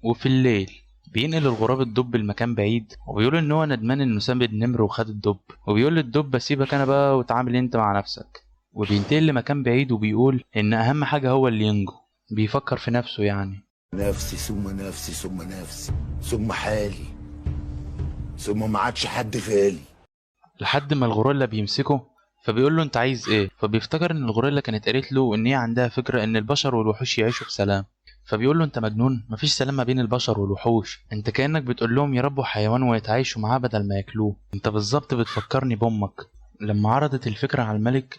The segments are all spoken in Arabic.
وفي الليل بينقل الغراب الدب لمكان بعيد، وبيقول ان هو ندمان انه ساب النمر وخد الدب، وبيقول للدب بسيبك انا بقى وتعامل انت مع نفسك. وبينتقل لمكان بعيد وبيقول ان اهم حاجة هو اللي ينجو. بيفكر في نفسه يعني. نفسي ثم نفسي ثم نفسي ثم حالي ثم ما عادش حد غالي. لحد ما الغوريلا بيمسكه، فبيقول له انت عايز ايه؟ فبيفتكر ان الغوريلا كانت قالت له ان هي عندها فكرة ان البشر والوحوش يعيشوا في سلام. فبيقول له انت مجنون، مفيش سلام ما بين البشر والوحوش، انت كأنك بتقول لهم يربوا حيوان ويتعايشوا معاه بدل ما ياكلوه، انت بالظبط بتفكرني بامك. لما عرضت الفكرة على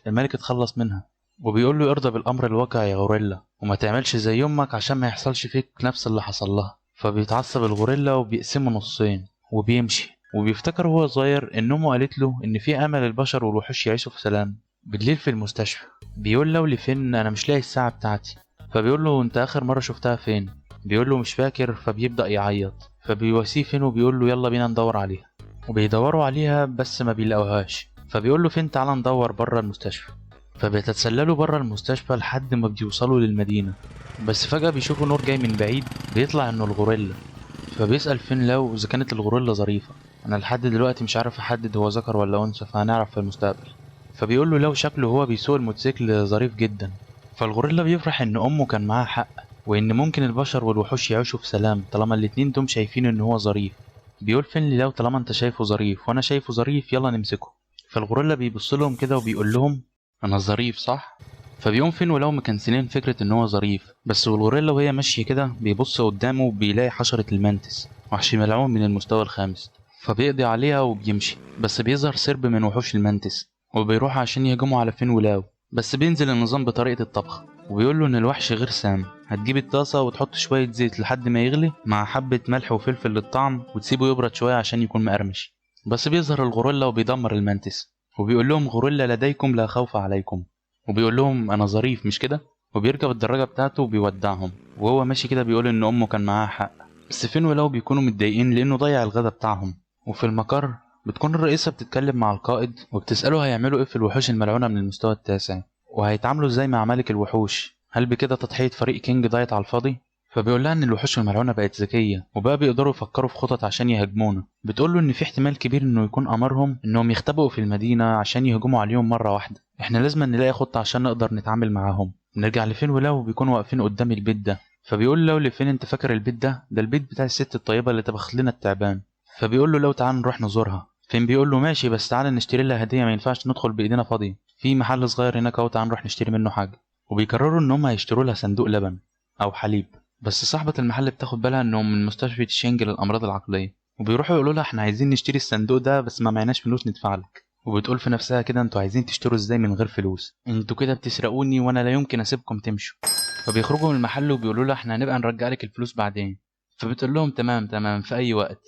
الملك اتخلص منها، وبيقول له ارضى بالامر الواقع يا غوريلا، وما تعملش زي امك عشان ما يحصلش فيك نفس اللي حصل لها. فبيتعصب الغوريلا وبيقسمه نصين وبيمشي. وبيفتكر وهو صغير ان امه قالت له ان في امل البشر والوحوش يعيشوا في سلام. بالليل في المستشفى بيقول له لفين انا مش لاقي الساعه بتاعتي. فبيقول له انت اخر مره شفتها فين؟ بيقول له مش فاكر. فبيبدا يعيط. فبيواسيه فين وبيقول له يلا بينا ندور عليها. وبيدوروا عليها بس ما بيلاقوهاش. فبيقول له فين، تعالى ندور بره المستشفى. فبيتسللوا بره المستشفى لحد ما بيوصلوا للمدينه. بس فجاه بيشوفوا نور جاي من بعيد، بيطلع انه الغوريلا. فبيسأل فين لو إذا كانت الغوريلا ظريفة. أنا لحد دلوقتي مش عارف أحدد هو ذكر ولا أنثى، فهنعرف في المستقبل. فبيقول له لو شكله هو بيسوق الموتوسيكل ظريف جدا. فالغوريلا بيفرح إن أمه كان معاها حق، وإن ممكن البشر والوحوش يعيشوا في سلام طالما الاتنين دول شايفين إن هو ظريف. بيقول فين لو طالما أنت شايفه ظريف وأنا شايفه ظريف يلا نمسكه. فالغوريلا بيبص لهم كده وبيقول لهم أنا ظريف صح؟ فبيقوم فين ولو مكنسلين فكرة إن هو ظريف بس، والغوريلا وهي ماشية كده بيبص قدامه بيلاقي حشرة المانتس، وحش ملعون من المستوى الخامس. فبيقضي عليها وبيمشي، بس بيظهر سرب من وحوش المانتس وبيروح عشان يهجموا على فين ولاو. بس بينزل النظام بطريقة الطبخ وبيقول له إن الوحش غير سام. هتجيب الطاسة وتحط شوية زيت لحد ما يغلي مع حبة ملح وفلفل للطعم وتسيبه يبرد شوية عشان يكون مقرمش. بس بيظهر الغوريلا وبيدمر المانتس وبيقول لهم غوريلا لديكم لا خوف عليكم. وبيقول لهم انا ظريف مش كده. وبيركب الدراجه بتاعته وبيودعهم، وهو ماشي كده بيقول ان امه كان معاها حق. بس فين ولو بيكونوا متضايقين لانه ضيع الغدا بتاعهم. وفي المقر بتكون الرئيسة بتتكلم مع القائد وبتسأله هيعملوا ايه في الوحوش الملعونة من المستوى التاسع، وهيتعاملوا ازاي مع ملك الوحوش، هل بكده تضحية فريق كينج ضايت على الفاضي؟ فبيقول لها ان الوحوش الملعونة بقت ذكية وبقى بيقدروا يفكروا في خطط عشان يهاجمونا. بتقول له ان في احتمال كبير انه يكون امرهم انهم يختبئوا في المدينة عشان يهجموا عليهم مرة واحدة. احنا لازم نلاقي خطة عشان نقدر نتعامل معاهم. نرجع لفين ولو بيكونوا واقفين قدام البيت ده. فبيقول له لفين انت فاكر البيت ده البيت بتاع الست الطيبة اللي طبخت لنا التعبان. فبيقول له لو تعال نروح نزورها. فين بيقول له ماشي بس تعال نشتري لها هدية، ما ينفعش ندخل بايدينا فاضية، في محل صغير هناك اهو تعال نروح نشتري منه حاجة. وبيقرروا ان هم هيشتروا لها صندوق لبن او حليب. بس صاحبة المحل بتاخد بالها انهم من مستشفى شينج للامراض العقلية، وبيروحوا يقولوا لها احنا عايزين نشتري الصندوق ده بس ما معناش فلوس ندفع لك. وبتقول في نفسها كده انتوا عايزين تشتروا ازاي من غير فلوس؟ انتوا كده بتسرقوني وانا لا يمكن اسيبكم تمشوا. فبيخرجوا من المحل وبيقولوا لها احنا هنبقى نرجع لك الفلوس بعدين. فبتقول لهم تمام تمام في اي وقت.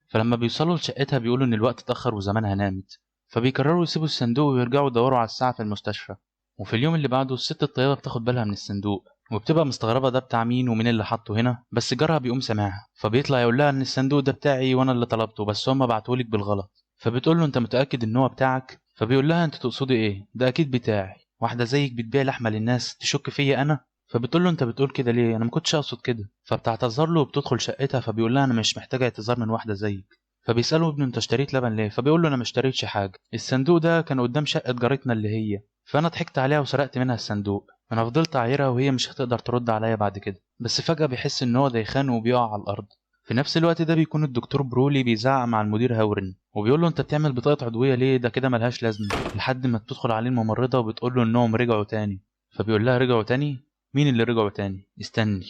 فلما بيوصلوا لشقتها بيقولوا ان الوقت اتاخر وزمانها نامت. فبيقرروا يسيبوا الصندوق ويرجعوا يدوروا على الساعه في المستشفى. وفي اليوم اللي بعده الست الطيبه بتاخد بالها من الصندوق وبتبقى مستغربه ده بتاع مين ومين اللي حطه هنا، بس جارها بيقوم سامعها فبيطلع يقول لها ان الصندوق ده بتاعي وانا اللي طلبته بس هما بعتهولك بالغلط. فبتقول له انت متاكد ان هو بتاعك؟ فبيقول لها انت تقصدي ايه، ده اكيد بتاعي، واحده زيك بتبيع لحمه للناس تشك فيا انا؟ فبتقول له انت بتقول كده ليه، انا ما كنتش اقصد كده. فبتعتذر له وبتدخل شقتها فبيقول لها انا مش محتاجه اعتذار من واحده زيك. فبيساله ابنه انت اشتريت لبن ليه؟ فبيقول له انا ما اشتريتش حاجه، الصندوق ده كان قدام شقه جارتنا اللي هي، فانا ضحكت عليها وسرقت منها الصندوق. انا فضلت اعايرها وهي مش هتقدر ترد عليا بعد كده. بس فجاه بيحس ان هو دايخان وبيقع على الارض. في نفس الوقت ده بيكون الدكتور برولي بيزعق مع المدير هاورن وبيقول له انت بتعمل بطاقه عضويه ليه، ده كده ملهاش لازمه. لحد ما بتدخل عليه الممرضه وبتقول له انهم رجعوا تاني. فبيقول لها رجعوا تاني؟ مين اللي رجعوا تاني؟ استني،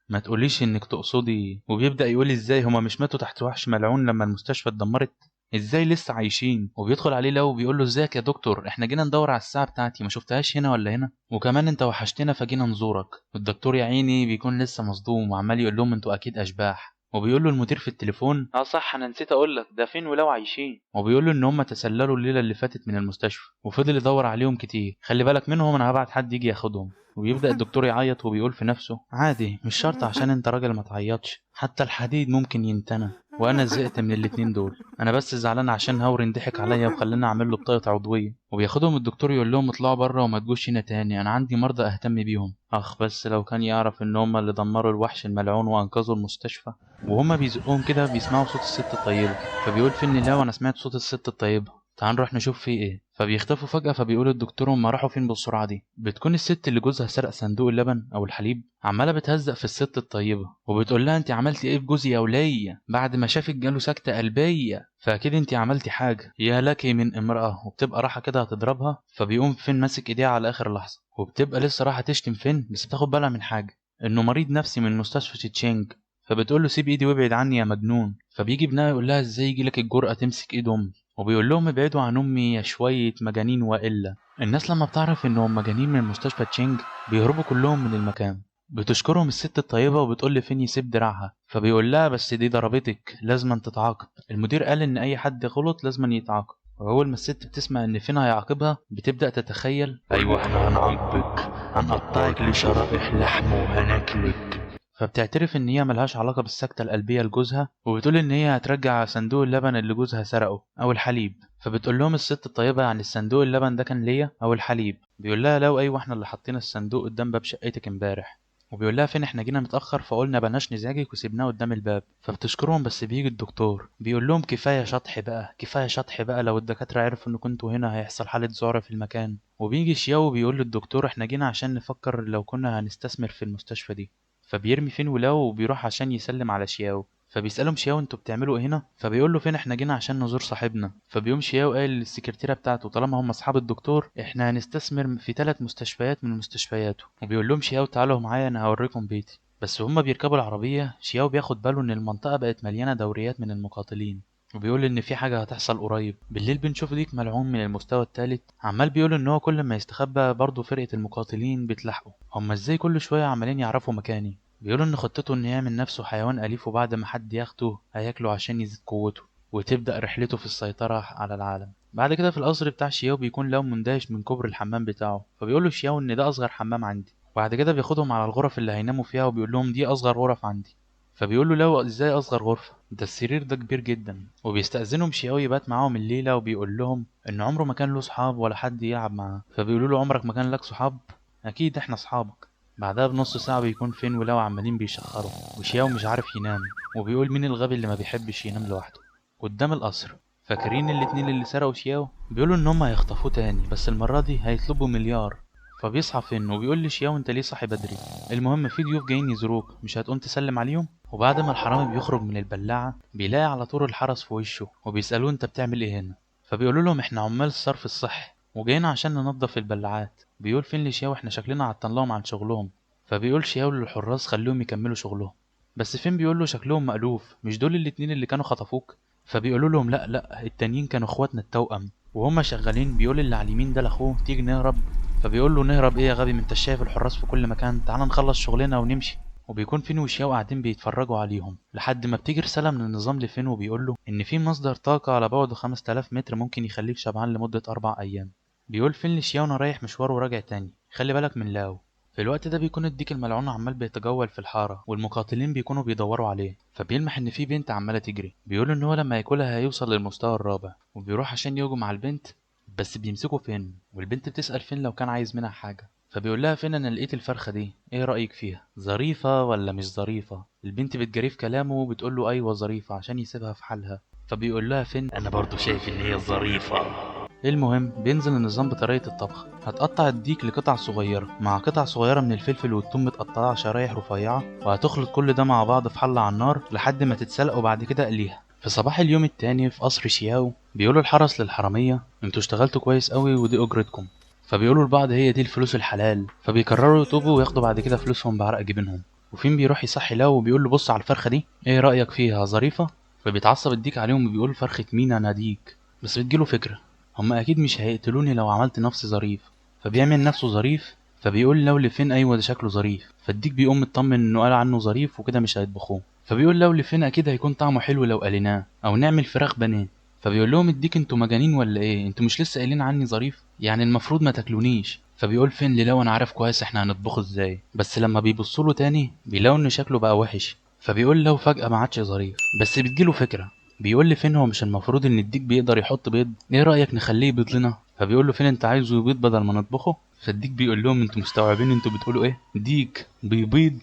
ما تقوليش انك تقصدي. وبيبدأ يقول ازاي هما مش ماتوا تحت وحش ملعون لما المستشفى اتدمرت؟ ازاي لسه عايشين؟ وبيدخل عليه لو بيقول له ازيك يا دكتور، احنا جينا ندور على الساعه بتاعتي ما شفتهاش هنا ولا هنا، وكمان انت وحشتنا فجينا نزورك. والدكتور يا عيني بيكون لسه مصدوم وعمال يقول لهم انتوا اكيد اشباح. وبيقول له المدير في التليفون اه صح انا نسيت اقول لك ده فين ولو عايشين. وبيقول له ان هم تسللوا الليله اللي فاتت من المستشفى وفضل يدور عليهم كتير، خلي بالك منهم انا هبعت حد يجي ياخدهم. وبيبدأ الدكتور يعيط وبيقول في نفسه عادي مش شرط عشان انت راجل ما تعيطش، حتى الحديد ممكن ينتنى. وانا زهقت من الاتنين دول. انا بس زعلان عشان هورن ضحك عليا وخلاني اعمل له بطاقه عضويه، وبياخدهم الدكتور يقول لهم اطلعوا بره وما تجوش هنا تاني، انا عندي مرضى اهتم بيهم. بس لو كان يعرف ان هم اللي دمروا الوحش الملعون وانقذوا المستشفى. وهما بيزقوهم كده بيسمعوا صوت الست الطيبه، فبيقول فين لا وانا سمعت صوت الست الطيبه، تعال نروح نشوف فيه ايه. فبيختفوا فجأة، فبيقول الدكتور هما راحوا فين بالسرعة دي. بتكون الست اللي جوزها سرق صندوق اللبن او الحليب عمالة بتهزق في الست الطيبة، وبتقول لها انت عملتي ايه في جوزي يا ولية بعد ما شافك جاله سكتة قلبية، فاكيد انت عملتي حاجة يا لك من امرأة. وبتبقى رايحة كده هتضربها، فبيقوم فين ماسك ايديها على اخر لحظة، وبتبقى لسه رايحة تشتم فين، بس بتاخد بالها من حاجة انه مريض نفسي من مستشفى تشينج. فبتقول له سيب ايدي وابعد عني يا مجنون. فبيجي ابنها يقول لها ازاي يجي لك الجرأة تمسك ايد امي، وبيقول لهم ابعدوا عن امي يا شويه مجانين. والا الناس لما بتعرف انهم مجانين من مستشفى تشينج بيهربوا كلهم من المكان. بتشكرهم الست الطيبه وبتقول لفين يسيب دراعها، فبيقول لها بس دي ضربتك لازم تتعاقب، المدير قال ان اي حد غلط لازم يتعاقب. واول ما الست بتسمع ان فين هيعاقبها بتبدا تتخيل ايوه احنا هنعاقبك، هنقطعك لشرائح لحم وهناكلك. فبتعترف ان هي ملهاش علاقة بالسكتة القلبية لجوزها، وبتقول ان هي هترجع صندوق اللبن اللي جوزها سرقه او الحليب. فبتقول لهم الست الطيبة يعني الصندوق اللبن ده كان ليا او الحليب. بيقول لها لو ايوه احنا اللي حطينا الصندوق قدام باب شقتك امبارح. وبيقول لها فين احنا جينا متأخر فقلنا بلاش نزعجك وسيبناه قدام الباب. فبتشكرهم بس بيجي الدكتور بيقول لهم كفاية شطح بقى كفاية شطح بقى، لو الدكاترة عرفوا ان كنتوا هنا هيحصل حالة ذعر في المكان. وبيجي شياو بيقول للدكتور احنا جينا عشان نفكر لو كنا هنستثمر في المستشفى دي. فبيرمي فين ولاو وبيروح عشان يسلم على شياو. فبيسألهم شياو انتوا بتعملوا ايه هنا؟ فبيقول له فين احنا جينا عشان نزور صاحبنا. فبيقوم شياو قال للسكرتيرة بتاعته طالما هم اصحاب الدكتور احنا هنستثمر في 3 مستشفيات من مستشفياته. وبيقول لهم شياو تعالوا معايا انا هوريكم بيتي. بس هما بيركبوا العربية شياو بياخد باله ان المنطقة بقت مليانة دوريات من المقاتلين، وبيقول ان في حاجة هتحصل قريب. بالليل بنشوف ديك ملعون من المستوى الثالث عمال بيقول ان هو كل ما يستخبى برضه فرقة المقاتلين بتلاحقه. هما ازاي كل شوية عمالين يعرفوا مكاني؟ بيقولوا ان خطته ان يعمل نفسه حيوان اليف وبعد ما حد ياخده هياكله عشان يزيد قوته، وتبدأ رحلته في السيطرة على العالم. بعد كده في القصر بتاع شياو بيكون لو مندهش من كبر الحمام بتاعه، فبيقول له شياو ان ده اصغر حمام عندي. وبعد كده بياخدهم على الغرف اللي هيناموا فيها وبيقول لهم دي اصغر غرف عندي. فبيقول له لو ازاي اصغر غرفة، ده السرير ده كبير جدا. وبيستأذنهم شياو يبات معاهم الليلة وبيقول لهم ان عمره ما كان له صحاب ولا حد يلعب معاه. فبيقولوا له عمرك ما كان لك صحاب؟ اكيد احنا صحابك. بعدها بنص ساعة بيكون فين ولاو عمالين بيشخروا وشياو مش عارف ينام، وبيقول مين الغبي اللي ما بيحبش ينام لوحده قدام القصر. فاكرين الاتنين اللي سرقوا شياو؟ بيقولوا ان هم هيخطفوه تاني بس المرة دي هيطلبوا مليار. فبيصحى فين وبيقول لشياو انت ليه صاحي بدري؟ المهم في ضيوف جايين يزوروك مش هتقوم تسلم عليهم؟ وبعد ما الحرامي بيخرج من البلاعة بيلاقي على طول الحرس في وشه وبيسألوه انت بتعمل ايه هنا؟ فبيقولوا لهم احنا عمال الصرف الصحي وجايين عشان ننظف البلاعات. بيقول فين لشياو احنا شكلنا عطلان لهم عن شغلهم. فبيقول شياو للحراس خليهم يكملوا شغلهم. بس فين بيقول له شكلهم مألوف مش دول الاتنين اللي كانوا خطفوك؟ فبيقولوا لهم لا لا التانيين كانوا اخواتنا التوأم. وهما شغالين بيقول اللي على اليمين ده لاخوه تيجي نهرب. فبيقول له نهرب ايه يا غبي، ما انت شايف الحراس في كل مكان، تعال نخلص شغلنا ونمشي. وبيكون فين وشياو قاعدين بيتفرجوا عليهم لحد ما بتيجي رسالة من النظام لفين وبيقول له ان في مصدر طاقة على بعد 5000 متر ممكن يخليك شبعان لمدة 4 ايام. بيقول فين لشياو انا رايح مشوار وراجع تاني خلي بالك من لاو. في الوقت ده بيكون الديك الملعون عمال بيتجول في الحارة والمقاتلين بيكونوا بيدوروا عليه. فبيلمح ان في بنت عمالة تجري، بيقول ان هو لما ياكلها هيوصل للمستوى الرابع. وبيروح عشان يهجم على البنت بس بيمسكوا فين، والبنت بتسأل فين لو كان عايز منها حاجة. فبيقول لها فين انا لقيت الفرخة دي ايه رأيك فيها، ظريفة ولا مش ظريفة؟ البنت بتجري في كلامه وبتقول له ايوه ظريفة عشان يسيبها في حالها. فبيقول لها فين انا برضو شايف ان هي ظريفة. المهم بينزل النظام بطريقة الطبخ، هتقطع الديك لقطع صغيرة مع قطع صغيرة من الفلفل والثوم متقطعة شرايح رفيعة، وهتخلط كل ده مع بعض في حلة على النار لحد ما تتسلق وبعد كده اقليها. في صباح اليوم التاني في قصر شياو بيقولوا الحرس للحرامية انتوا اشتغلتوا كويس قوي ودي اجرتكم. فبيقولوا لبعض هي دي الفلوس الحلال، فبيقرروا يتوبوا وياخدوا بعد كده فلوسهم بعرق جبينهم. وفين بيروح يصحي لاو وبيقول له بص على الفرخة دي ايه رأيك فيها ظريفة؟ فبيتعصب الديك عليهم وبيقول فرخة مين انا ديك. بس بتجيله فكرة هما اكيد مش هيقتلوني لو عملت نفسي ظريف، فبيعمل نفسه ظريف. فبيقول لو فين ايوه ده شكله ظريف. فالديك بيقوم مطمن انه قال عنه ظريف وكده مش هيطبخوه. فبيقول لو فين اكيد هيكون طعمه حلو لو قليناه او نعمل فراخ بانيه. فبيقول لهم الديك انتوا مجانين ولا ايه، انتوا مش لسه قايلين عني ظريف يعني المفروض ما تاكلونيش. فبيقول فين لو انا عارف كويس احنا هنطبخه ازاي. بس لما بيبصوا له تاني بيلاقوا ان شكله بقى وحش فبيقول لو فجأة ما عادش ظريف، بس بتجيله فكرة. بيقول لي فين هو مش المفروض ان الديك بيقدر يحط بيض؟ ايه رأيك نخليه يبيض لنا؟ فبيقول له فين انت عايزه يبيض بدل ما نطبخه؟ فالديك بيقول لهم انتوا مستوعبين انتوا بتقولوا ايه؟ ديك بيبيض؟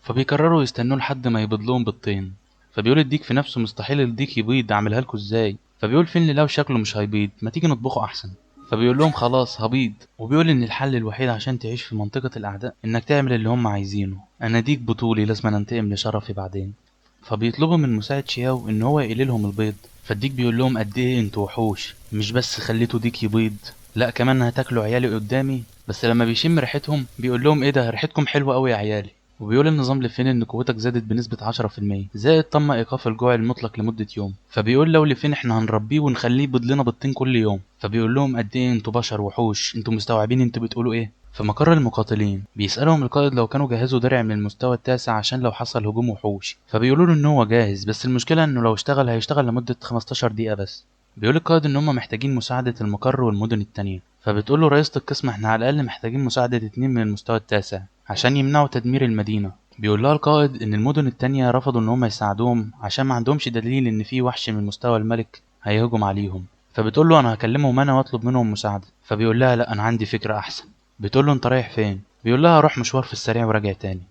فبيقرروا يستنوه لحد ما يبيض لهم بيضتين. فبيقول الديك في نفسه مستحيل الديك يبيض، اعملها لكم ازاي؟ فبيقول فين لو شكله مش هيبيض، ما تيجي نطبخه احسن. فبيقول لهم خلاص هبيض. وبيقول ان الحل الوحيد عشان تعيش في منطقة الاعداء انك تعمل اللي هم عايزينه. انا ديك بطولي لازم انتقم لشرفي بعدين. فبيطلبوا من مساعد شياو ان هو يقلي لهم البيض. فالديك بيقول لهم قد ايه انتوا وحوش، مش بس خليتوا ديك يبيض، لا كمان هتاكلوا عيالي قدامي. بس لما بيشم ريحتهم بيقول لهم ايه ده، ريحتكم حلوه قوي يا عيالي. وبيقول النظام لفين ان قوتك زادت بنسبة 10%، زائد تم ايقاف الجوع المطلق لمدة يوم. فبيقول لو لفين احنا هنربيه ونخليه يبيض لنا بيضتين كل يوم. فبيقول لهم قد ايه انتوا بشر وحوش، انتوا مستوعبين انتوا بتقولوا ايه؟ في مقر المقاتلين بيسألهم القائد لو كانوا جهزوا درع من المستوى التاسع عشان لو حصل هجوم وحوش. فبيقولوا له ان هو جاهز، بس المشكلة انه لو اشتغل هيشتغل لمدة 15 دقيقة بس. بيقول القائد ان هم محتاجين مساعدة المقر والمدن التانية. فبتقول له رئيسة القسم احنا على الاقل محتاجين مساعدة 2 من المستوى التاسع عشان يمنعوا تدمير المدينة. بيقول لها القائد ان المدن التانية رفضوا ان هم يساعدوهم عشان ما عندهمش دليل ان في وحش من مستوى الملك هيهجم عليهم. فبتقول له انا هكلمهم انا واطلب منهم مساعدة. فبيقول لها لا انا عندي فكرة احسن. بتقول له انت رايح فين؟ بيقول لها اروح مشوار في السريع وراجع تاني.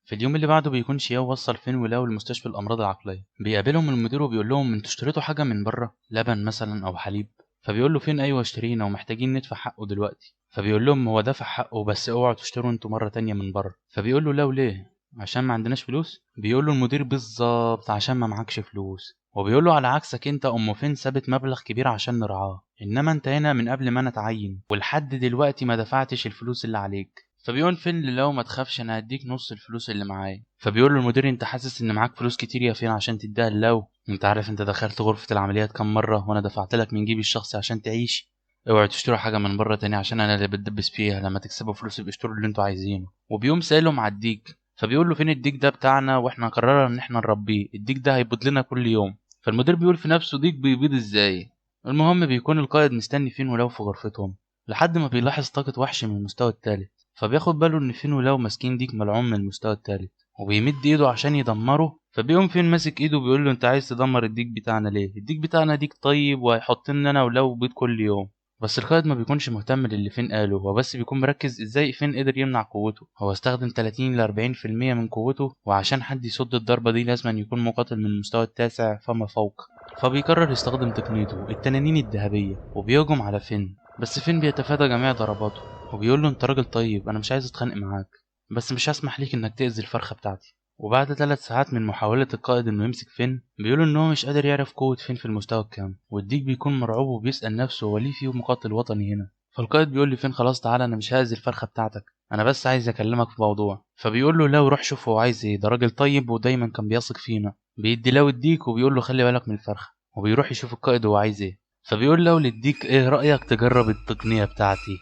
في اليوم اللي بعده بيكون شياو وصل فين ولاو المستشفى الامراض العقليه. بيقابلهم المدير وبيقول لهم انتوا اشتريتوا حاجه من بره، لبن مثلا او حليب؟ فبيقول له فين، ايوه اشترينا ومحتاجين ندفع حقه دلوقتي. فبيقول لهم هو دفع حقه بس اوعوا تشتروا انتوا مره تانية من بره. فبيقول له لاو ليه؟ عشان ما عندناش فلوس؟ بيقول له المدير بالظبط عشان ما معكش فلوس. وبيقول له على عكسك انت ام فين سابت مبلغ كبير عشان نرعاه، انما انت هنا من قبل ما انا اتعين ولحد دلوقتي ما دفعتش الفلوس اللي عليك. فبيقول فين لو ما تخافش انا هديك نص الفلوس اللي معايا. فبيقول له المدير انت حاسس ان معاك فلوس كتير يا فين عشان تديها لو؟ انت عارف انت دخلت غرفة العمليات كام مرة وانا دفعت لك من جيبي الشخصي عشان تعيش؟ اوعوا تشتروا حاجة من بره تاني عشان انا اللي بتدبس فيها، لما تكسبوا فلوس يبقى اشتروا اللي انتوا عايزينه. وبيقوم سائلهم على الديك. فبيقول له فين الديك ده بتاعنا واحنا قررنا ان احنا نربيه، الديك ده هيبيض لنا كل يوم. فالمدير بيقول في نفسه ديك بيبيض ازاي؟ المهم بيكون القائد مستني فين ولو في غرفتهم لحد ما بيلاحظ طاقة وحش من المستوى الثالث. فبياخد باله ان فين ولو ماسكين ديك ملعون من المستوى الثالث وبيمد ايده عشان يدمره. فبيقوم فين ماسك ايده بيقول له انت عايز تدمر الديك بتاعنا ليه؟ الديك بتاعنا ديك طيب وهيحط لنا انا ولو بيض كل يوم. بس القائد ما بيكونش مهتم للي فين قاله، هو بس بيكون مركز ازاي فين قدر يمنع قوته. هو استخدم 30 ل 40% من قوته، وعشان حد يصد الضربة دي لازم أن يكون مقاتل من المستوى التاسع فما فوق. فبيقرر يستخدم تقنيته التنانين الذهبية وبيهجم على فين. بس فين بيتفادى جميع ضرباته وبيقول له انت راجل طيب انا مش عايز اتخانق معاك، بس مش هسمح ليك انك تأذي الفرخة بتاعتي. وبعد 3 ساعات من محاولة القائد انه يمسك فين بيقول ان هو مش قادر يعرف قوة فين في المستوى الكام. والديك بيكون مرعوب وبيسأل نفسه هو ليه فيه مقاتل وطني هنا. فالقائد بيقول لي فين خلاص تعالى انا مش هأذي الفرخة بتاعتك، انا بس عايز اكلمك في موضوع. فبيقول له لا روح شوف هو عايز ايه، ده راجل طيب ودايما كان بيثق فينا. بيدي له الديك وبيقول له خلي بالك من الفرخة، وبيروح يشوف القائد هو عايز ايه. فبيقول له للديك ايه رأيك تجرب التقنية بتاعتي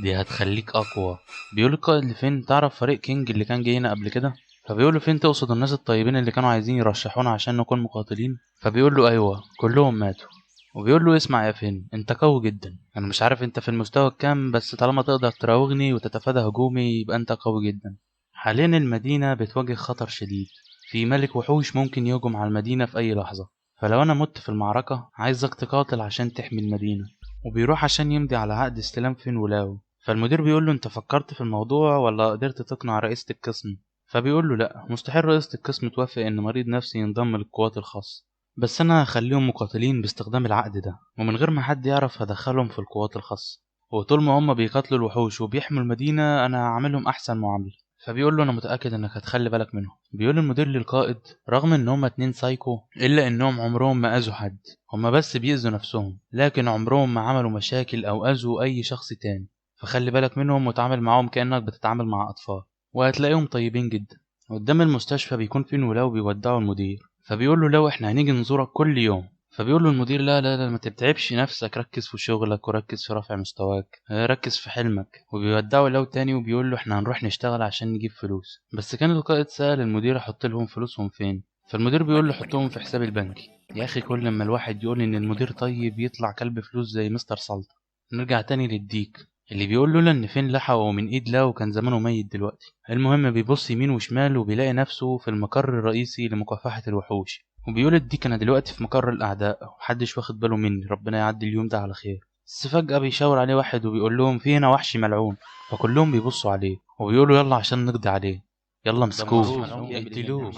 دي هتخليك اقوى. بيقول القائد لفين تعرف فريق كينج اللي كان جاينا قبل كده؟ فبيقول له فين تقصد الناس الطيبين اللي كانوا عايزين يرشحونا عشان نكون مقاتلين؟ فبيقول له ايوه كلهم ماتوا. وبيقول له اسمع يا فين انت قوي جدا، انا مش عارف انت في المستوى الكام بس طالما تقدر تراوغني وتتفادى هجومي يبقى انت قوي جدا. حاليا المدينة بتواجه خطر شديد، في ملك وحوش ممكن يهجم على المدينة في اي لحظة، فلو انا مت في المعركة عايزك تقاتل عشان تحمي المدينة. وبيروح عشان يمضي على عقد استلام فين ولاو. فالمدير بيقول له انت فكرت في الموضوع ولا قدرت تقنع رئيسة القسم؟ فبيقول له لا مستحيل رئيسة القسم توافق ان مريض نفسي ينضم للقوات الخاصة، بس انا هخليهم مقاتلين باستخدام العقد ده ومن غير ما حد يعرف هدخلهم في القوات الخاصة، وطول ما هم بيقاتلوا الوحوش وبيحموا المدينة انا هعملهم احسن معاملة. فبيقول له انا متأكد انك هتخلي بالك منهم. بيقول المدير للقائد رغم ان هم 2 سايكو الا انهم عمرهم ما اذوا حد، هم بس بيأذوا نفسهم لكن عمرهم ما عملوا مشاكل او اذوا اي شخص تاني، فخلي بالك منهم وتعامل معاهم كأنك بتتعامل مع اطفال وهتلاقيهم طيبين جدا. قدام المستشفى بيكون فين ولاو بيودعوا المدير. فبيقول له لو احنا هنيجي نزورك كل يوم. فبيقول له المدير لا لا لا ما تتعبش نفسك، ركز في شغلك وركز في رفع مستواك، ركز في حلمك. وبيودعه لو تاني وبيقول له احنا هنروح نشتغل عشان نجيب فلوس. بس كان القائد سأل المدير احط لهم فلوسهم فين، فالمدير بيقول له حطهم في حساب البنكي. يا اخي كل ما الواحد يقول ان المدير طيب يطلع كلب فلوس زي مستر سلطة. نرجع تاني للديك اللي بيقول لولا ان فين لحقه من ايد لاو كان زمانه ميت دلوقتي. المهم بيبص يمين وشمال وبيلاقي نفسه في المقر الرئيسي لمكافحة الوحوش، وبيقول الديك انا دلوقتي في مقر الاعداء ومحدش واخد باله مني، ربنا يعدي اليوم ده على خير. بس فجأة بيشاور عليه واحد وبيقول لهم في هنا وحش ملعون، فكلهم بيبصوا عليه وبيقولوا يلا عشان نقضي عليه، يلا مسكوه اقتلوه.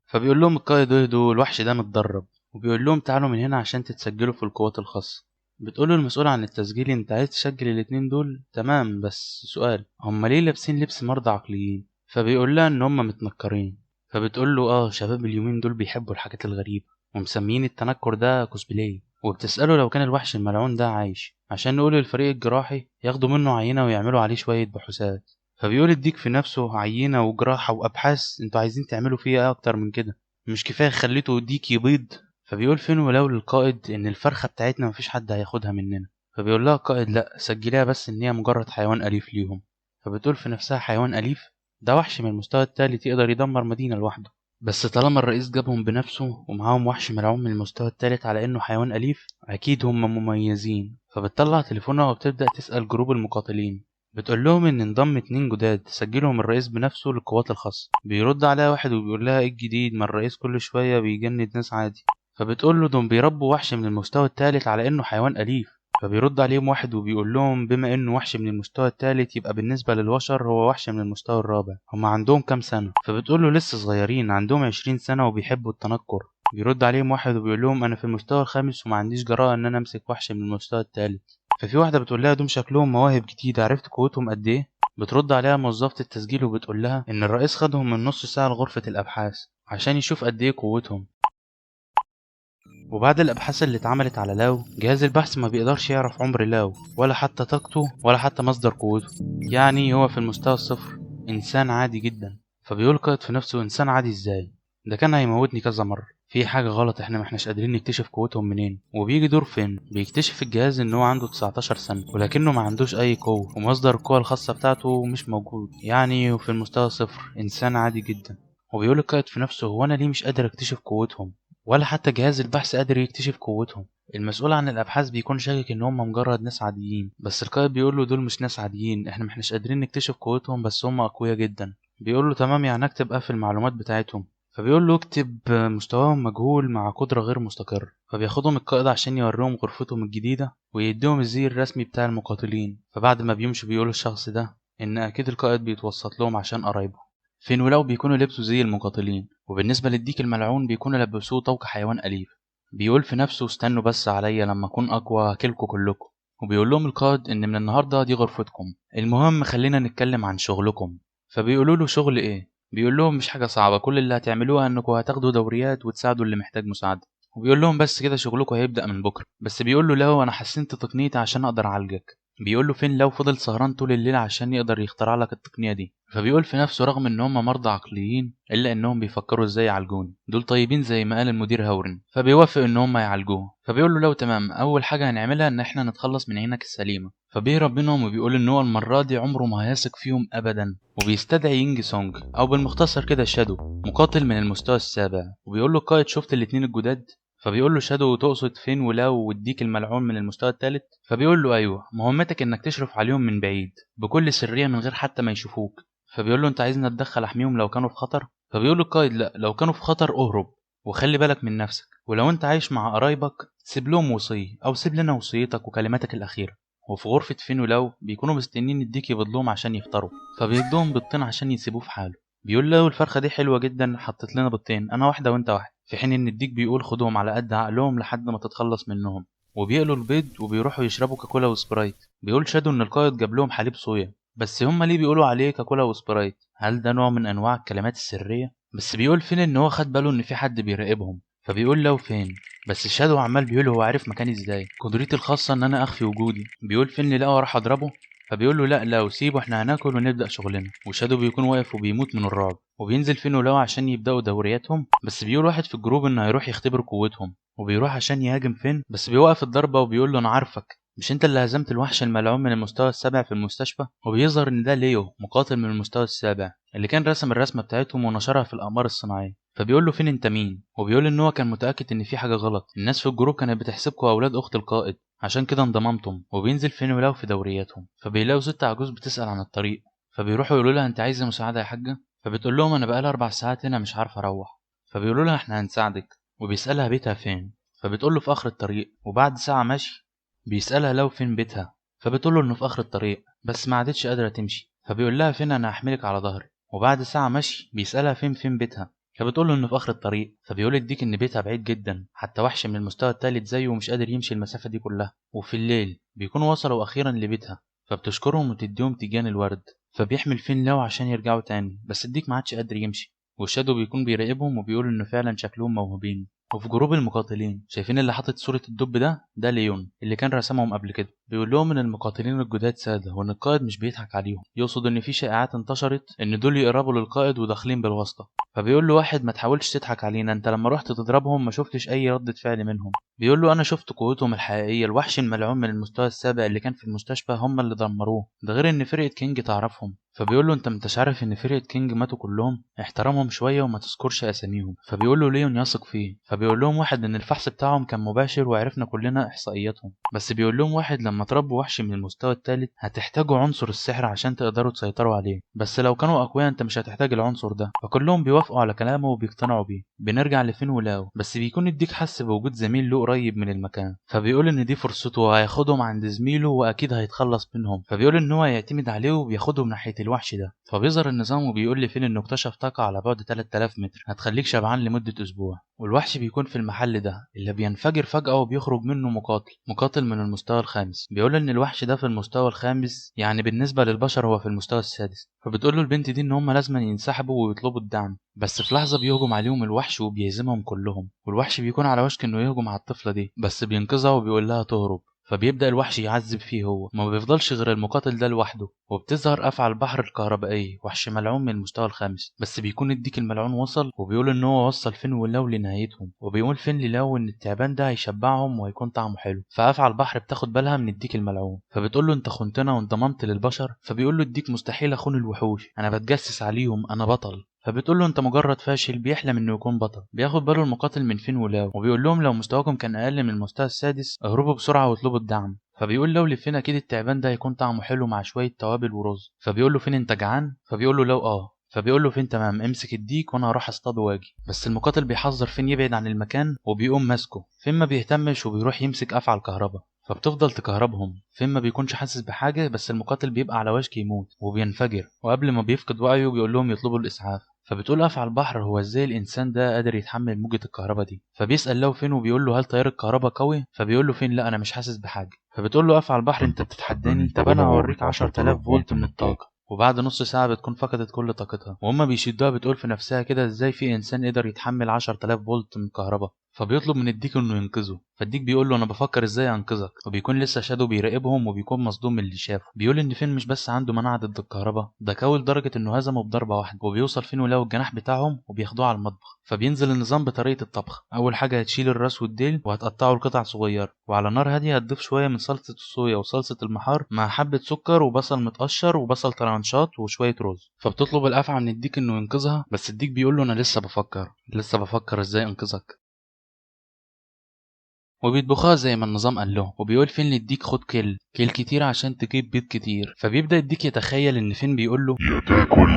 فبيقول لهم القائد اهدوا الوحش ده متدرب، وبيقول لهم تعالوا من هنا عشان تتسجلوا في القوات الخاصة. بتقوله المسؤول عن التسجيل انت عايز تسجل الاتنين دول تمام، بس سؤال هما ليه لابسين لبس مرضى عقليين؟ فبيقول لها ان هما متنكرين. فبتقول له شباب اليومين دول بيحبوا الحاجات الغريبة ومسميين التنكر ده كوسبلاي، وبتسأله لو كان الوحش الملعون ده عايش عشان نقول للفريق الجراحي ياخدوا منه عينة ويعملوا عليه شوية بحوثات. فبيقول الديك في نفسه عينة وجراحة وأبحاث انتوا عايزين تعملوا فيها أكتر من كده؟ مش كفاية خليته ديك يبيض؟ فبيقول فين ولو للقائد ان الفرخة بتاعتنا مفيش حد هياخدها مننا. فبيقول لها القائد لا سجليها بس ان هي مجرد حيوان أليف ليهم. فبتقول في نفسها حيوان أليف؟ ده وحش من المستوى التالت يقدر يدمر مدينة لوحده، بس طالما الرئيس جابهم بنفسه ومعاهم وحش ملعون من المستوى التالت على انه حيوان أليف اكيد هم مميزين. فبتطلع تليفونها وبتبدأ تسأل جروب المقاتلين، بتقول لهم ان انضم 2 جداد سجلهم الرئيس بنفسه للقوات الخاصة. بيرد عليها واحد وبيقول لها ايه الجديد، ما الرئيس كل شوية بيجند ناس عادي. فبتقول له دول بيربوا وحش من المستوى الثالث على انه حيوان أليف. فبيرد عليهم واحد وبيقول لهم بما انه وحش من المستوى الثالث يبقى بالنسبة للبشر هو وحش من المستوى الرابع. هم عندهم كام سنة؟ فبتقول له لسه صغيرين عندهم 20 سنة وبيحبوا التنكر. بيرد عليهم واحد وبيقول لهم انا في المستوى الخامس وما عنديش جراءة ان انا امسك وحش من المستوى الثالث. ففي واحدة بتقول لها دول شكلهم مواهب جديدة، عرفت قوتهم قد ايه؟ بترد عليها موظفة التسجيل وبتقول لها ان الرئيس خدهم من نص ساعة لغرفة الابحاث عشان يشوف قد ايه قوتهم. وبعد الأبحاث اللي اتعملت على لاو، جهاز البحث ما بيقدرش يعرف عمر لاو ولا حتى طاقته ولا حتى مصدر قوته، يعني هو في المستوى الصفر إنسان عادي جدا. فبيقول قائد في نفسه إنسان عادي إزاي؟ ده كان هيموتني كذا مرة، في حاجة غلط، احنا ما احناش قادرين نكتشف قوتهم منين. وبيجي دور فين بيكتشف الجهاز ان هو عنده 19 سنة ولكنه ما عندوش اي قوة ومصدر القوة الخاصة بتاعته مش موجود، يعني في المستوى صفر إنسان عادي جدا. وبيقول القائد في نفسه هو انا ليه مش قادر اكتشف قوتهم ولا حتى جهاز البحث قادر يكتشف قوتهم؟ المسؤول عن الابحاث بيكون شاكك ان هم مجرد ناس عاديين، بس القائد بيقول له دول مش ناس عاديين، احنا محناش قادرين نكتشف قوتهم بس هم اقوياء جدا. بيقول له تمام، يعني اكتب في المعلومات بتاعتهم. فبيقول له اكتب مستواهم مجهول مع قدرة غير مستقرة. فبياخدهم القائد عشان يوريهم غرفتهم الجديدة ويديهم الزي الرسمي بتاع المقاتلين. فبعد ما بيمشوا بيقول الشخص ده ان اكيد القائد بيتوسط لهم عشان قرايبه. فين ولو بيكونوا لبسوا زي المقاتلين، وبالنسبة للديك الملعون بيكونوا لبسوه طوق حيوان أليف. بيقول في نفسه استنوا بس عليا لما أكون أقوى هاكلكوا كلكم. وبيقول لهم القائد إن من النهاردة دي غرفتكم، المهم خلينا نتكلم عن شغلكم. فبيقولوا له شغل إيه؟ بيقول لهم مش حاجة صعبة، كل اللي هتعملوها إنكم هتاخدوا دوريات وتساعدوا اللي محتاج مساعدة. وبيقول لهم بس كده شغلكم هيبدأ من بكرة. بس بيقول له لو أنا حسنت تقنيتي عشان أقدر أعالجك. بيقول له فين لو فضل سهران طول الليل عشان يقدر يخترع لك التقنية دي. فبيقول في نفسه رغم ان هم مرضى عقليين الا انهم بيفكروا ازاي يعالجوني، دول طيبين زي ما قال المدير هاورن. فبيوافق ان هم يعالجوه. فبيقول له لو تمام، اول حاجة هنعملها ان احنا نتخلص من عينك السليمة. فبيهرب منهم وبيقول ان هو المرة دي عمره ما هيثق فيهم ابدا، وبيستدعي ينج سونج او بالمختصر كده شادو، مقاتل من المستوى السابع. وبيقول له القائد شفت الاتنين الجداد؟ فبيقول له شادو تقصد فين ولاو والديك الملعون من المستوى الثالث؟ فبيقول له ايوه، مهمتك انك تشرف عليهم من بعيد بكل سريه من غير حتى ما يشوفوك. فبيقول له انت عايزني اتدخل احميهم لو كانوا في خطر؟ فبيقول له القائد لا، لو كانوا في خطر اهرب وخلي بالك من نفسك، ولو انت عايش مع قرايبك سيب لهم وصيه او سيب لنا وصيتك وكلماتك الاخيره. وفي غرفه فين ولو بيكونوا مستنيين الديك يبضلهم عشان يفطروا، فبيدوهم بيضتين عشان يسيبوه في حاله. بيقول له الفرخه دي حلوه جدا، حطت لنا بيضتين، انا واحده وانت واحده، في حين ان الديك بيقول خدهم على قد عقلهم لحد ما تتخلص منهم. وبيقلوا البيض وبيروحوا يشربوا كاكولا وسبرايت. بيقول شادو ان القائد جاب لهم حليب صويا، بس هم ليه بيقولوا عليه كاكولا وسبرايت؟ هل ده نوع من انواع الكلمات السريه؟ بس بيقول فين ان هو خد باله ان في حد بيراقبهم. فبيقول لو فين، بس شادو عمال بيقول هو عارف مكاني ازاي، قدرتي الخاصه ان انا اخفي وجودي. بيقول فين لقاه راح اضربه. فبيقول له لا وسيبه، احنا هناكل ونبدا شغلنا. وشادو بيكون واقف وبيموت من الرعب. وبينزل فين ولو عشان يبداوا دورياتهم، بس بيقول واحد في الجروب انه هيروح يختبر قوتهم وبيروح عشان يهاجم فين، بس بيوقف الضربه وبيقول له انا عارفك، مش انت اللي هزمت الوحش الملعون من المستوى السابع في المستشفى؟ وبيظهر ان ده ليو، مقاتل من المستوى السابع اللي كان رسم الرسمه بتاعتهم ونشرها في الاقمار الصناعيه. فبيقول له فين انت مين، وبيقول ان هو كان متاكد ان في حاجه غلط، الناس في الجروب كانت بتحسبكوا اولاد اخت القائد عشان كده انضممتم. وبينزل فين ولاو في دورياتهم، فبيلاقوا ست عجوز بتسال عن الطريق، فبيروحوا يقولوا لها انت عايزه مساعده يا حاجه، فبتقول لهم انا بقالي 4 ساعات هنا مش عارفه اروح. فبيقولوا لها احنا هنساعدك، وبيسالها بيتها فين، فبتقول له في اخر الطريق. وبعد ساعه مشي بيسالها لو فين بيتها، فبتقول له انه في اخر الطريق بس ما عادتش قادره تمشي، فبيقول لها فين انا هحملك على ظهري. وبعد ساعه مشي بيسالها فين بيتها، فبتقول له انه في اخر الطريق، فبيقول الديك ان بيتها بعيد جدا، حتى وحش من المستوى الثالث زيه ومش قادر يمشي المسافه دي كلها. وفي الليل بيكونوا وصلوا اخيرا لبيتها، فبتشكرهم وتديهم تيجان الورد، فبيحمل فين لاو عشان يرجعوا تاني، بس الديك ما عادش قادر يمشي. والشادو بيكون بيراقبهم وبيقول انه فعلا شكلهم موهوبين. وفي جروب المقاتلين شايفين اللي حاطط صورة الدب ده ليون اللي كان رسمهم قبل كده، بيقول لهم ان المقاتلين الجداد سادة وان القائد مش بيضحك عليهم، يقصد ان في شائعات انتشرت ان دول يقربوا للقائد وداخلين بالواسطة. فبيقول له واحد ما تحاولش تضحك علينا، انت لما رحت تضربهم ما شفتش اي ردة فعل منهم. بيقول له انا شفت قوتهم الحقيقية، الوحش الملعون من المستوى السابق اللي كان في المستشفى هم اللي دمروه، ده غير ان فرقة كينج تعرفهم. فبيقول له انت مش عارف ان فرقة كينج ماتوا كلهم، احترمهم شوية وما تذكرش اساميهم. فبيقول له ليون يثق فيه، فبيقول لهم واحد ان الفحص بتاعهم كان مباشر وعرفنا كلنا احصائياتهم، بس بيقول لهم واحد لما تربوا وحش من المستوى الثالث هتحتاجوا عنصر السحر عشان تقدروا تسيطروا عليه، بس لو كانوا اقوياء انت مش هتحتاج العنصر ده. فكلهم بيوافقوا على كلامه وبيقتنعوا بيه. بنرجع لفين ولاو، بس بيكون الديك حس بوجود زميل له قريب من المكان، فبيقول ان دي فرصته وهياخدهم عند زميله واكيد هيتخلص منهم، فبيقول ان هو يعتمد عليه وبياخدهم ناحية الوحش ده. فبيظهر النظام وبيقول لفين انه اكتشف طاقة على بعد 3000 متر هتخليك شبعان لمدة اسبوع، والوحش بيكون في المحل ده اللي بينفجر فجأة وبيخرج منه مقاتل من المستوى الخامس. بيقول ان الوحش ده في المستوى الخامس، يعني بالنسبة للبشر هو في المستوى السادس. فبتقول له البنت دي ان هم لازم ينسحبوا ويطلبوا الدعم، بس في لحظة بيهجم عليهم الوحش وبيهزمهم كلهم، والوحش بيكون على وشك انه يهجم على الطفلة دي بس بينقذها وبيقول لها تهرب. فبيبدأ الوحش يعذب فيه، هو ما بيفضلش غير المقاتل ده لوحده. وبتظهر أفعى البحر الكهربائية، وحش ملعون من المستوى الخامس، بس بيكون الديك الملعون وصل وبيقول ان هو وصل فين ولاو لنهايتهم، وبيقول فين للاو ان التعبان ده هيشبعهم وهيكون طعمه حلو. فأفعى البحر بتاخد بالها من الديك الملعون، فبتقول له انت خنتنا وانضممت للبشر، فبيقول له الديك مستحيل اخون الوحوش، انا بتجسس عليهم، انا بطل. فبتقول له انت مجرد فاشل بيحلم انه يكون بطل. بياخد باله المقاتل من فين ولاو وبيقول لهم لو مستواكم كان اقل من المستوى السادس اهربوا بسرعه واطلبوا الدعم. فبيقول لو لفين اكيد التعبان ده هيكون طعمه حلو مع شويه توابل ورز. فبيقول له فين انت جعان، فبيقول له لو فبيقول له فين تمام امسك الديك وانا هروح اصطاد واجي. بس المقاتل بيحذر فين يبعد عن المكان وبيقوم ماسكه، فين ما بيهتمش وبيروح يمسك افعى الكهرباء، فبتفضل تكهربهم. فين ما بيكونش حاسس بحاجه، بس المقاتل بيبقى على وشك يموت وبينفجر، وقبل ما بيفقد وعيه بيقول لهم يطلبوا الاسعاف. فبتقول أفعى البحر هو ازاي الانسان ده قادر يتحمل موجة الكهرباء دي، فبيسأل لو فين وبيقول له هل تيار الكهرباء قوي، فبيقول له فين لا انا مش حاسس بحاجة. فبتقول له أفعى البحر انت بتتحداني، طب انا هوريك 10000 فولت من الطاقة. وبعد نص ساعة بتكون فقدت كل طاقتها، وهما بيشدوها بتقول في نفسها كده ازاي في انسان يقدر يتحمل 10000 فولت من الكهرباء. فبيطلب من الديك انه ينقذه، فالديك بيقول له انا بفكر ازاي انقذك، وبيكون لسه شادو بيراقبهم وبيكون مصدوم من اللي شافه. بيقول ان فين مش بس عنده مناعه ضد الكهرباء، ده قوي لدرجه انه هزمه بضربه واحده. وبيوصل فين ولاقوا الجناح بتاعهم وبياخدوه على المطبخ. فبينزل النظام بطريقه الطبخ، اول حاجه هتشيل الراس والديل وهتقطعه لقطع صغيره، وعلى نار هاديه هتضيف شويه من صلصه الصويا وصلصه المحار مع حبه سكر وبصل متقشر وبصل طرنشات وشويه رز. فبتطلب الافعى من الديك انه ينقذها، بس الديك بيقول له انا لسه بفكر ازاي انقذك. وبيطبخوها زي ما النظام قال له، وبيقول فين للديك خد كيل كتير عشان تجيب بيض كتير. فبيبدأ الديك يتخيل ان فين بيقول له يا تاكل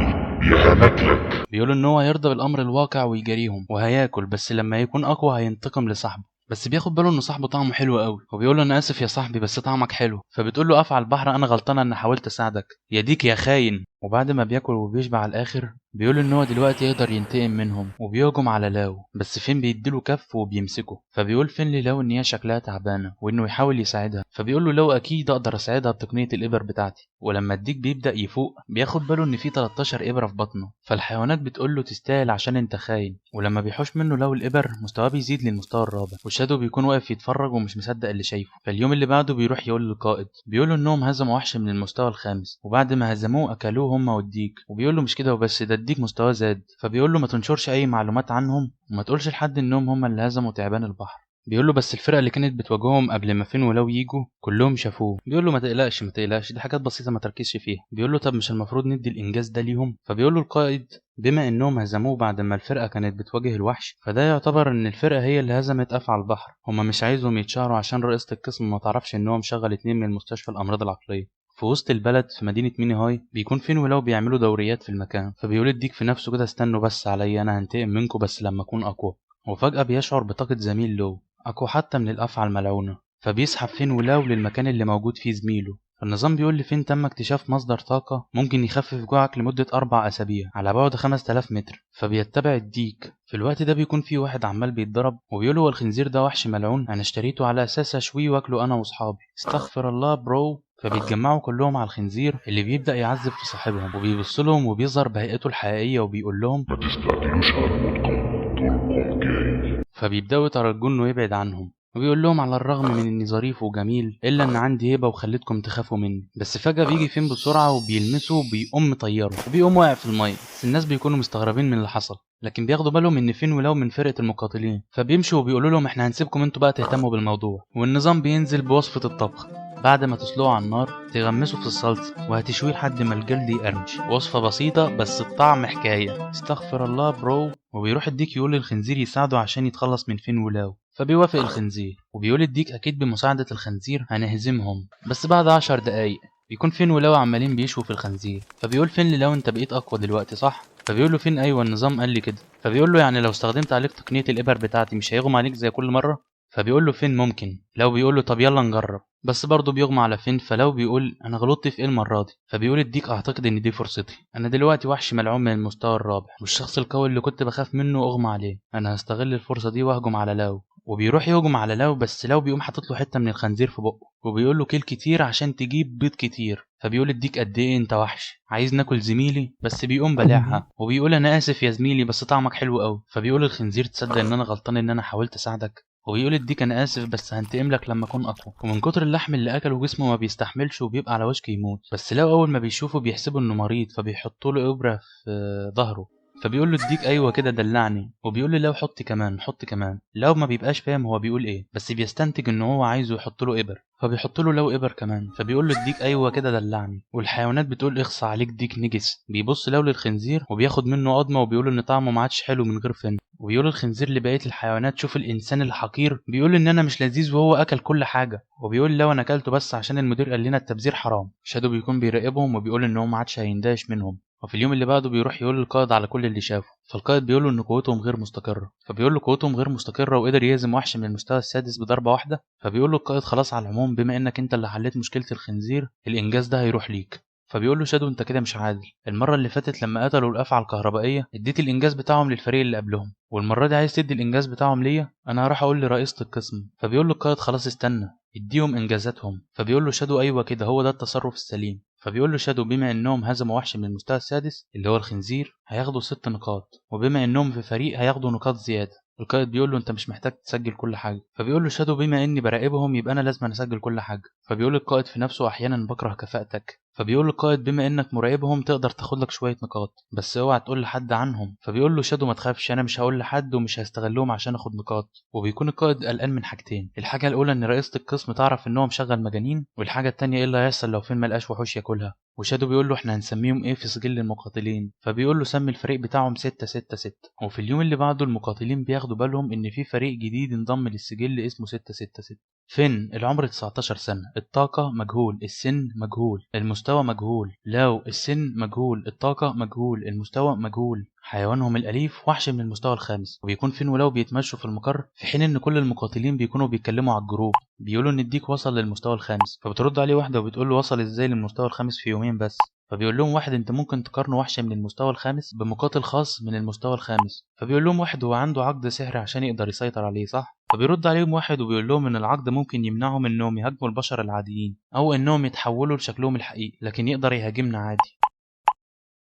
يا هناكلك. بيقول ان هو هيرضى بالامر الواقع ويجاريهم وهياكل، بس لما يكون اقوى هينتقم لصاحبه. بس بياخد باله ان صاحبه طعمه حلو قوي، وبيقول له انا اسف يا صاحبي بس طعمك حلو. فبتقول له افعى البحر انا غلطانه ان حاولت اساعدك يا ديك يا خاين. وبعد ما بياكل وبيشبع على الاخر بيقول ان هو دلوقتي يقدر ينتقم منهم، وبيهجم على لاو، بس فين بيديله كف وبيمسكه. فبيقول فين للاو ان هي شكلها تعبانه وانه يحاول يساعدها، فبيقول له لو اكيد اقدر اساعدها بتقنيه الابر بتاعتي. ولما الديك بيبدا يفوق بياخد باله ان في 13 ابره في بطنه، فالحيوانات بتقول له تستاهل عشان انت خاين. ولما بيحوش منه لو الابر مستواه بيزيد للمستوى الرابع، وشادو بيكون واقف يتفرج ومش مصدق اللي شايفه. فاليوم اللي بعده بيروح يقول للقائد، بيقول له انهم هزموا وحش من المستوى الخامس، وبعد ما هزموه اكلوه هم والديك. وبيقول له مش كده وبس، ده الديك مستواه زاد. فبيقول له ما تنشرش اي معلومات عنهم وما تقولش لحد انهم هم اللي هزموا تعبان البحر. بيقول له بس الفرقه اللي كانت بتواجههم قبل ما فين ولو يجوا كلهم شافوه. بيقول له ما تقلقش ما تقلقش، دي حاجات بسيطه ما تركزش فيها. بيقول له طب مش المفروض ندي الانجاز ده ليهم؟ فبيقول له القائد بما انهم هزموه بعد ما الفرقه كانت بتواجه الوحش، فده يعتبر ان الفرقه هي اللي هزمت افعى البحر. هما مش عايزهم يتشهروا عشان رئيسة القسم ما تعرفش ان هو مشغل 2 من مستشفى الامراض العقليه في وسط البلد في مدينة ميني هاي. بيكون فين ولو بيعملوا دوريات في المكان. فبيقول الديك في نفسه كده استنوا بس عليا، انا هنتقم منكم بس لما اكون اقوى. وفجأة بيشعر بطاقة زميل له اقوى حتى من الافعى الملعونة، فبيسحب فين ولو للمكان اللي موجود فيه زميله. فالنظام بيقول لفين تم اكتشاف مصدر طاقة ممكن يخفف جوعك لمدة 4 أسابيع على بعد 5000 متر. فبيتبع الديك. في الوقت ده بيكون في واحد عمال بيتضرب وبيقول هو الخنزير ده وحش ملعون، انا اشتريته على اساس اشويه واكله انا واصحابي. استغفر الله برو. فبيتجمعوا كلهم على الخنزير اللي بيبدأ يعذب في صاحبهم، وبيبص لهم وبيظهر بهيئته الحقيقية وبيقول لهم ما تستعجلوش على موتكم، دوركم جاي. فبيبدأوا يترجوا انه يبعد عنهم، وبيقول لهم على الرغم من اني ظريف وجميل الا ان عندي هيبه وخليتكم تخافوا مني. بس فجاه بيجي فين بسرعه وبيلمسه وبيقوم مطيره وبيقوم واقع في الميه. بس الناس بيكونوا مستغربين من اللي حصل، لكن بياخدوا بالهم ان فين ولو من فرقه المقاتلين. فبيمشوا وبيقولوا لهم احنا هنسيبكم انتوا بقى تهتموا بالموضوع. والنظام بينزل بوصفه الطبخ بعد ما تسلقه على النار تغمسه في الصلصه وهتشويه لحد ما الجلد يقرمش. وصفه بسيطه بس الطعم حكايه. استغفر الله برو. وبيروح الديك يقول للخنزير يساعده عشان يتخلص من فين ولاو. فبيوافق الخنزير وبيقول الديك اكيد بمساعدة الخنزير هنهزمهم. بس بعد 10 دقايق بيكون فين ولاو عمالين بيشوا في الخنزير. فبيقول فين للاو انت بقيت اقوى دلوقتي صح؟ فبيقول له فين ايوه النظام قال لي كده. فبيقول له يعني لو استخدمت عليك تقنية الابر بتاعتي مش هيغمى عليك زي كل مرة؟ فبيقول له فين ممكن. لو بيقول له طب يلا نجرب. بس برضه بيغمى على فين. فلو بيقول انا غلطت في ايه المره دي؟ فبيقول الديك اعتقد ان دي فرصتي، انا دلوقتي وحش ملعون من المستوى الرابع والشخص القوي اللي كنت بخاف منه اغمى عليه، انا هستغل الفرصه دي واهجم على لاو. وبيروح يهجم على لاو بس لاو بيقوم حاطط له حته من الخنزير في بقه وبيقول له كيل كتير عشان تجيب بيض كتير. فبيقول الديك قد ايه انت وحش عايز ناكل زميلي؟ بس بيقوم بلعها وبيقول انا اسف يا زميلي بس طعمك حلو قوي. فبيقول الخنزير تصدق ان انا غلطان ان انا حاولت اساعدك؟ وبيقول الديك انا اسف بس هنتقم لك لما اكون اقوى. ومن كتر اللحم اللي اكله جسمه ما بيستحملش وبيبقى على وشك يموت. بس لو اول ما بيشوفه بيحسبه انه مريض فبيحطوا له ابره في ظهره. فبيقول له الديك ايوه كده دلعني. وبيقول له لو حط كمان حط كمان. لو ما بيبقاش فاهم هو بيقول ايه بس بيستنتج ان هو عايزه يحط له ابر فبيحط له لو ابر كمان. فبيقول له الديك ايوه كده دلعني. والحيوانات بتقول اخصى عليك ديك نجس. بيبص لو للخنزير وبياخد منه قضمه وبيقول ان طعمه ما عادش حلو من غير فن. وبيقول الخنزير لبقيه الحيوانات شوف الانسان الحقير بيقول ان انا مش لذيذ وهو اكل كل حاجه. وبيقول لو انا اكلته بس عشان المدير قال لنا التبذير حرام. شادو بيكون بيراقبهم وبيقول ان هو ما عادش هيندهش منهم. وفي اليوم اللي بعده بيروح يقول للقائد على كل اللي شافه. فالقائد بيقول له ان قوتهم غير مستقره. فبيقول له قوتهم غير مستقره وقدر يهزم وحش من المستوى السادس بضربه واحده. فبيقول له القائد خلاص على العموم بما انك انت اللي حليت مشكله الخنزير الانجاز ده هيروح ليك. فبيقول له شادو انت كده مش عادل، المره اللي فاتت لما قتلوا الافعى الكهربائيه اديت الانجاز بتاعهم للفريق اللي قبلهم والمره دي عايز تدي الانجاز بتاعهم ليا؟ انا هروح اقول لرئيسه القسم. فبيقول له القائد خلاص استنى اديهم انجازاتهم. فبيقول له شادو ايوه كده هو ده التصرف السليم. فبيقول له شادو بما انهم هزموا وحش من المستوى السادس اللي هو الخنزير هياخدوا 6 نقاط وبما انهم في فريق هياخدوا نقاط زياده. القائد بيقول له انت مش محتاج تسجل كل حاجه. فبيقول له شادو بما اني براقبهم يبقى انا لازم اسجل كل حاجه. فبيقول القائد في نفسه احيانا بكره كفاءتك. فبيقول القائد بما انك مراقبهم تقدر تاخد لك شويه نقاط بس اوعى تقول لحد عنهم. فبيقول له شادو ما تخافش انا مش هقول لحد ومش هستغلهم عشان اخد نقاط. وبيكون القائد قلقان من حاجتين، الحاجه الاولى ان رئيسه القسم تعرف ان هو مشغل مجانين، والحاجه التانية ايه اللي هيحصل لو فين ملقاش وحوش ياكلها. وشادو بيقول له احنا هنسميهم ايه في سجل المقاتلين؟ فبيقول له سمي الفريق بتاعهم 666. وفي اليوم اللي بعده المقاتلين بياخدوا بالهم ان في فريق جديد انضم للسجل اسمه 666. فين العمر 19 سنة، الطاقة مجهول، السن مجهول، المستوى مجهول. لو السن مجهول، الطاقة مجهول، المستوى مجهول. حيوانهم الأليف وحش من المستوى الخامس. وبيكون فين ولو بيتمشوا في المقر في حين ان كل المقاتلين بيكونوا بيتكلموا على الجروب بيقولوا ان الديك وصل للمستوى الخامس. فبترد عليه واحدة وبتقول له وصل ازاي للمستوى الخامس في يومين بس؟ فبيقول لهم واحد انت ممكن تقارن وحش من المستوى الخامس بمقاتل خاص من المستوى الخامس. فبيقول لهم واحد هو عنده عقد سحري عشان يقدر يسيطر عليه صح؟ فبيرد عليهم واحد وبيقول لهم ان العقد ممكن يمنعهم انهم يهاجموا البشر العاديين او انهم يتحولوا لشكلهم الحقيقي لكن يقدر يهاجمنا عادي.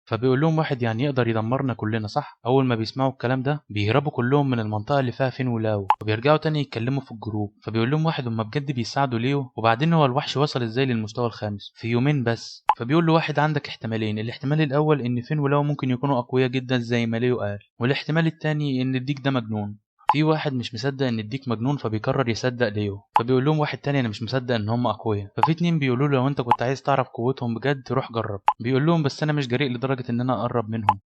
فبيقول لهم واحد يعني يقدر يدمرنا كلنا صح؟ اول ما بيسمعوا الكلام ده بيهربوا كلهم من المنطقه اللي فيها فين ولاو وبيرجعوا تاني يتكلموا في الجروب. فبيقول لهم واحد هم بجد بيساعدوا ليه؟ وبعدين هو الوحش وصل ازاي للمستوى الخامس في يومين بس؟ فبيقول له واحد عندك احتمالين، الاحتمال الاول ان فين ولاو ممكن يكونوا اقوياء جدا زي ما ليو قال، والاحتمال التاني ان الديك ده مجنون. في واحد مش مصدق ان الديك مجنون فبيقرر يصدق ليو، فبيقول لهم واحد تاني انا مش مصدق ان هم اقوياء. ففي اتنين بيقولوا له لو انت كنت عايز تعرف قوتهم بجد روح جرب. بيقول لهم بس انا مش جريء لدرجه ان انا اقرب منهم.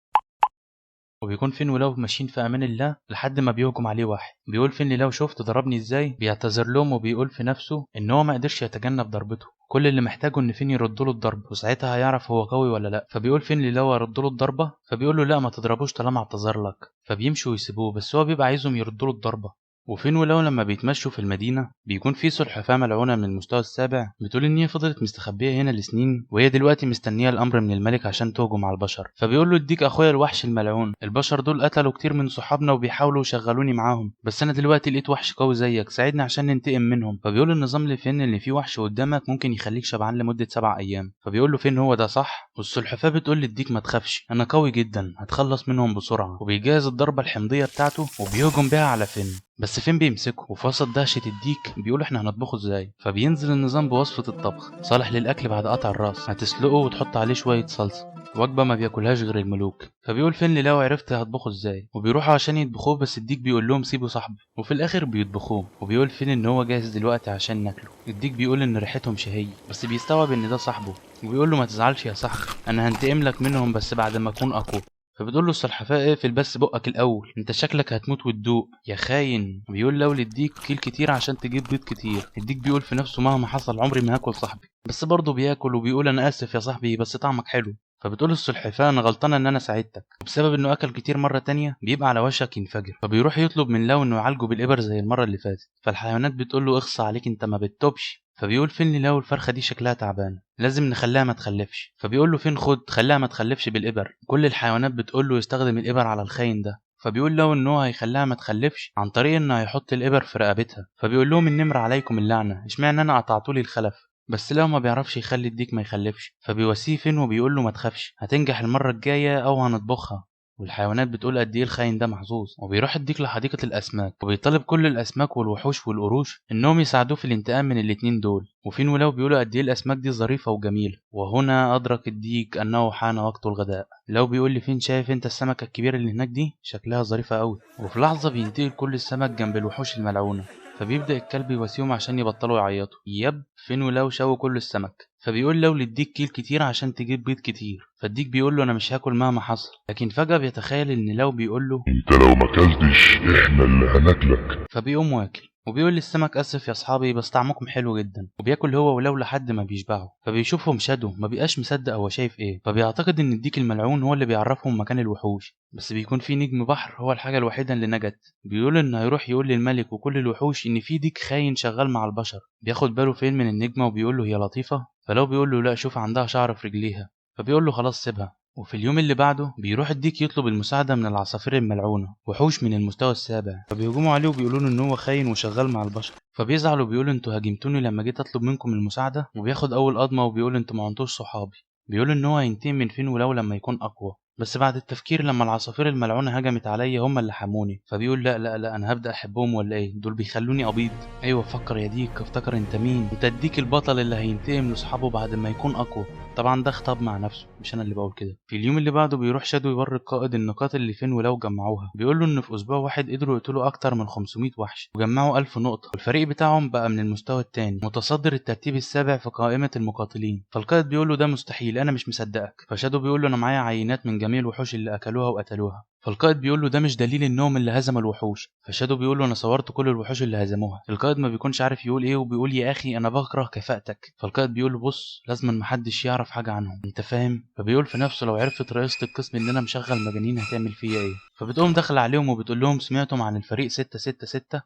وبيكون فين ولو ماشيين في امان الله لحد ما بيهجم عليه واحد. بيقول فين لو شفت ضربني ازاي، بيعتذر لهم وبيقول في نفسه ان هو ما قدرش يتجنب ضربته، كل اللي محتاجه ان فين يرد له الضرب وساعتها هيعرف هو قوي ولا لا. فبيقول فين لو يرد له الضربه، فبيقول له لا ما تضربوش طالما اعتذر لك. فبيمشوا ويسيبوه بس هو بيبقى عايزهم يردوا له الضربه. وفين ولو لما بيتمشوا في المدينة بيكون في سلحفاة ملعونة من المستوى السابع بتقول إن هي فضلت مستخبية هنا لسنين وهي دلوقتي مستنية الأمر من الملك عشان تهجم على البشر. فبيقول له اديك أخويا الوحش الملعون، البشر دول قتلوا كتير من صحابنا وبيحاولوا يشغلوني معاهم، بس أنا دلوقتي لقيت وحش قوي زيك ساعدني عشان ننتقم منهم. فبيقول النظام لفين إن في وحش قدامك ممكن يخليك شبعان لمدة 7 أيام. فبيقول له فين هو ده صح، والسلحفاة بتقول للديك ما تخافش أنا قوي جدا هتخلص منهم بسرعة، وبيجهز الضربة الحمضية بتاعته وبيهجم بيها على فين. بس فين بيمسكه وفي وسط دهشة الديك بيقول احنا هنطبخه ازاي. فبينزل النظام بوصفة الطبخ صالح للأكل بعد قطع الراس، هتسلقه وتحط عليه شوية صلصة، وجبة ما بياكلهاش غير الملوك. فبيقول فين لو عرفت هطبخه ازاي، وبيروحوا عشان يطبخوه بس الديك بيقول لهم سيبوا صاحبي، وفي الآخر بيطبخوه. وبيقول فين ان هو جاهز دلوقتي عشان ناكله. الديك بيقول ان ريحتهم شهية بس بيستوعب ان ده صاحبه، وبيقول له ما تزعلش يا صاحبي انا هنتقم لك منهم بس بعد ما اكون اقوى. فبتقول له السلحفاة اقفل بس بقك الاول انت شكلك هتموت وتدوق يا خاين. بيقول لو للديك كيل كتير عشان تجيب بيض كتير. الديك بيقول في نفسه مهما حصل عمري ما هاكل صاحبي، بس برضه بياكل وبيقول انا اسف يا صاحبي بس طعمك حلو. فبتقول السلحفاة انا غلطانه ان انا ساعدتك، وبسبب انه اكل كتير مره تانية بيبقى على وشك ينفجر. فبيروح يطلب من لو انه يعالجه بالابر زي المره اللي فاتت. فالحيوانات بتقول له اخصى عليك انت ما بتتوبش. فبيقول فين لو الفرخه دي شكلها تعبان لازم نخليها ما تخلفش. فبيقول له فين خد خليها ما تخلفش بالابر. كل الحيوانات بتقول له يستخدم الابر على الخاين ده. فبيقول له ان هو هيخليها ما تخلفش عن طريق انه هيحط الابر في رقبتها. فبيقول لهم النمر عليكم اللعنه اشمعنى انا قطعتولي الخلف. بس لو ما بيعرفش يخلي الديك ما يخلفش فبيواسيه فين وبيقول له ما تخافش هتنجح المره الجايه او هنطبخها. والحيوانات بتقول قد ايه الخاين ده محظوظ. وبيروح الديك لحديقة الأسماك وبيطالب كل الأسماك والوحوش والقروش إنهم يساعدوه في الانتقام من الاتنين دول. وفين ولو بيقولوا قد ايه الأسماك دي ظريفة وجميلة. وهنا أدرك الديك أنه حان وقت الغداء. لو بيقول لي فين شايف أنت السمكة الكبيرة اللي هناك دي شكلها ظريفة أوي. وفي لحظة بينتقل كل السمك جنب الوحوش الملعونة. فبيبدأ الكلب يواسيهم عشان يبطلوا يعيطوا. فين ولو شووا كل السمك. فبيقول لو للديك كيل كتير عشان تجيب بيض كتير. فالديك بيقول له انا مش هاكل مهما حصل. لكن فجأة بيتخيل ان لو بيقول له انت لو ما اكلتش احنا اللي هناكلك. فبيقوم واكل. وبيقول للسمك اسف يا اصحابي بس طعمكم حلو جدا. وبياكل هو ولو لحد ما بيشبعوا. فبيشوفهم شادو ما بيبقاش مصدق هو شايف ايه. فبيعتقد ان الديك الملعون هو اللي بيعرفهم مكان الوحوش. بس بيكون في نجم بحر هو الحاجة الوحيدة اللي نجت. بيقول انه هيروح يقول للملك وكل الوحوش ان في ديك خاين شغال مع البشر. بياخد باله فين من النجمة وبيقول له هي لطيفة. فلو بيقول له لا شوف عندها شعر في رجليها. فبيقول له خلاص سيبها. وفي اليوم اللي بعده بيروح الديك يطلب المساعدة من العصافير الملعونة وحوش من المستوى السابع. فبيهجموا عليه وبيقولوا له ان هو خاين وشغال مع البشر. فبيزعل وبيقول انتوا هاجمتوني لما جيت اطلب منكم المساعدة. وبياخد اول قضمة وبيقول انتوا ما عنتوش صحابي. بيقول ان هو هينتقم من فين ولو لما يكون اقوى. بس بعد التفكير لما العصافير الملعونة هجمت عليا هم اللي حموني. فبيقول لا لا لا انا هبدأ احبهم ولا ايه دول بيخلوني ابيض. ايوه فكر يا ديك افتكر انت مين. انت الديك البطل اللي هينتقم لاصحابه بعد ما يكون اقوى. طبعا ده خطاب مع نفسه مش انا اللي بقول كده. في اليوم اللي بعده بيروح شادو يوري القائد النقاط اللي فين ولو جمعوها. بيقول له ان في اسبوع واحد قدروا يقتلوا اكتر من 500 وحش وجمعوا 1000 نقطة. والفريق بتاعهم بقى من المستوى الثاني متصدر الترتيب السابع في قائمة المقاتلين. فالقائد بيقول له ده مستحيل انا مش مصدقك. فشادو بيقول له انا معايا عينات من جميع الوحوش اللي اكلوها وقتلوها. فالقائد بيقول له ده مش دليل انهم اللي هزموا الوحوش. فشادو بيقول له انا صورت كل الوحوش اللي هزموها. القائد ما بيكونش عارف يقول ايه وبيقول يا اخي انا بكره كفاءتك. فالقائد بيقول له بص لازم محدش يعرف حاجه عنهم انت فاهم. فبيقول في نفسه لو عرفت رئيسة القسم ان انا مشغل مجانين هتعمل فيا ايه. فبتقوم داخله عليهم وبتقول لهم سمعتم عن الفريق 666.